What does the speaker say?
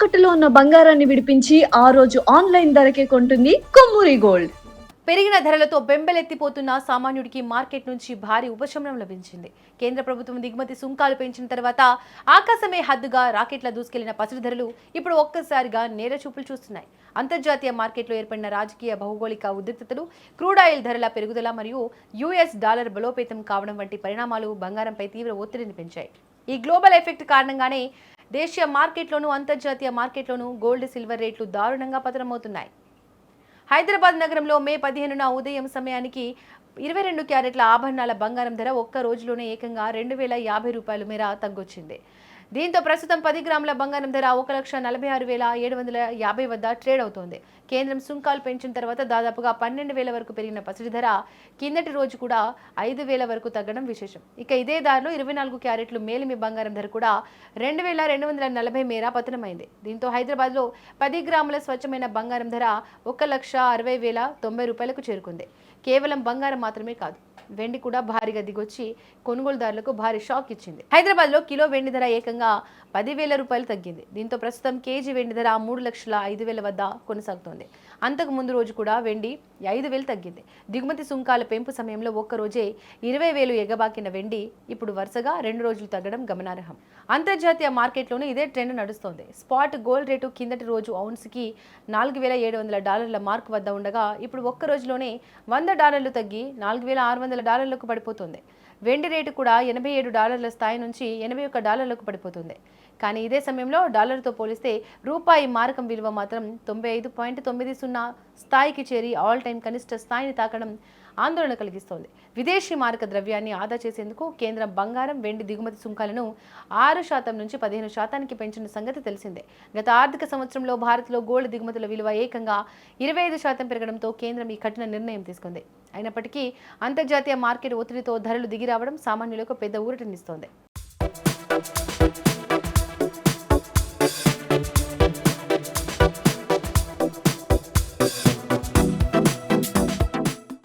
తాకట్టులో ఉన్న బంగారాన్ని విడిపించి ఆ రోజు ఆన్లైన్ ధరకే కొంటుంది కొమ్మూరి గోల్డ్. పెరిగిన ధరలతో బెంబెలెత్తిపోతున్న సామాన్యుడికి మార్కెట్ నుంచి భారీ ఉపశమనం లభించింది. కేంద్ర ప్రభుత్వం దిగుమతి సుంకాలు పెంచిన తర్వాత ఆకాశమే హద్దుగా రాకెట్ల దూసుకెళ్లిన పసిడి ధరలు ఇప్పుడు ఒక్కసారిగా నేర చూపులు చూస్తున్నాయి. అంతర్జాతీయ మార్కెట్లో ఏర్పడిన రాజకీయ భౌగోళిక ఉద్రిక్తతలు, క్రూడ్ ఆయిల్ ధరల పెరుగుదల మరియు యుఎస్ డాలర్ బలోపేతం కావడం వంటి పరిణామాలు బంగారంపై తీవ్ర ఒత్తిడిని పెంచాయి. ఈ గ్లోబల్ ఎఫెక్ట్ కారణంగానే దేశీయ మార్కెట్లోనూ అంతర్జాతీయ మార్కెట్లోనూ గోల్డ్, సిల్వర్ రేట్లు దారుణంగా పతనమవుతున్నాయి. హైదరాబాద్ నగరంలో మే 15న ఉదయం సమయానికి 22 క్యారెట్ల ఆభరణాల బంగారం ధర ఒక్క రోజులోనే ఏకంగా 2050 రూపాయల మేర తగ్గొచ్చింది. దీంతో ప్రస్తుతం 10 గ్రాముల బంగారం ధర 1,46,750 వద్ద ట్రేడ్ అవుతోంది. కేంద్రం సుంకాలు పెంచిన తర్వాత దాదాపుగా 12,000 వరకు పెరిగిన పసిడి ధర కిందటి రోజు కూడా 5,000 వరకు తగ్గడం విశేషం. ఇక ఇదే దారిలో 24 క్యారెట్లు మేలిమి బంగారం ధర కూడా 2,240 మేర పతనమైంది. దీంతో హైదరాబాద్లో 10 గ్రాముల స్వచ్ఛమైన బంగారం ధర 1,60,090 రూపాయలకు చేరుకుంది. కేవలం బంగారం మాత్రమే కాదు, వెండి కూడా భారీగా దిగొచ్చి కొనుగోలుదారులకు భారీ షాక్ ఇచ్చింది. హైదరాబాద్లో కిలో వెండి ధర ఏకంగా 10,000 రూపాయలు తగ్గింది. దీంతో ప్రస్తుతం కేజీ వెండి ధర 3,05,000 వద్ద కొనసాగుతోంది. అంతకు ముందు రోజు కూడా వెండి 5,000 తగ్గింది. దిగుమతి సుంకాల పెంపు సమయంలో ఒక్కరోజే 20,000 ఎగబాకిన వెండి ఇప్పుడు వరుసగా 2 రోజులు తగ్గడం గమనార్హం. అంతర్జాతీయ మార్కెట్లోనూ ఇదే ట్రెండ్ నడుస్తోంది. స్పాట్ గోల్డ్ రేటు కిందటి రోజు ఔన్స్కి $4,700 మార్క్ వద్ద ఉండగా ఇప్పుడు ఒక్క రోజులోనే $100 తగ్గి $4,600 పడిపోతుంది. వెండి రేటు కూడా $87 స్థాయి నుంచి $81 పడిపోతుంది. కానీ ఇదే సమయంలో డాలర్తో పోలిస్తే రూపాయి మారకం విలువ మాత్రం 95.90 స్థాయికి చేరి ఆల్ టైమ్ కనిష్ట స్థాయిని తాకడం ఆందోళన కలిగిస్తోంది. విదేశీ మారక ద్రవ్యాన్ని ఆదా చేసేందుకు కేంద్రం బంగారం, వెండి దిగుమతి సుంకాలను 6% నుంచి 15% పెంచిన సంగతి తెలిసిందే. గత ఆర్థిక సంవత్సరంలో భారత్లో గోల్డ్ దిగుమతుల విలువ ఏకంగా 25% పెరగడంతో కేంద్రం ఈ కఠిన నిర్ణయం తీసుకుంది. అయినప్పటికీ అంతర్జాతీయ మార్కెట్ ఒత్తిడితో ధరలు దిగిరావడం సామాన్యులకు పెద్ద ఊరటనిస్తోంది.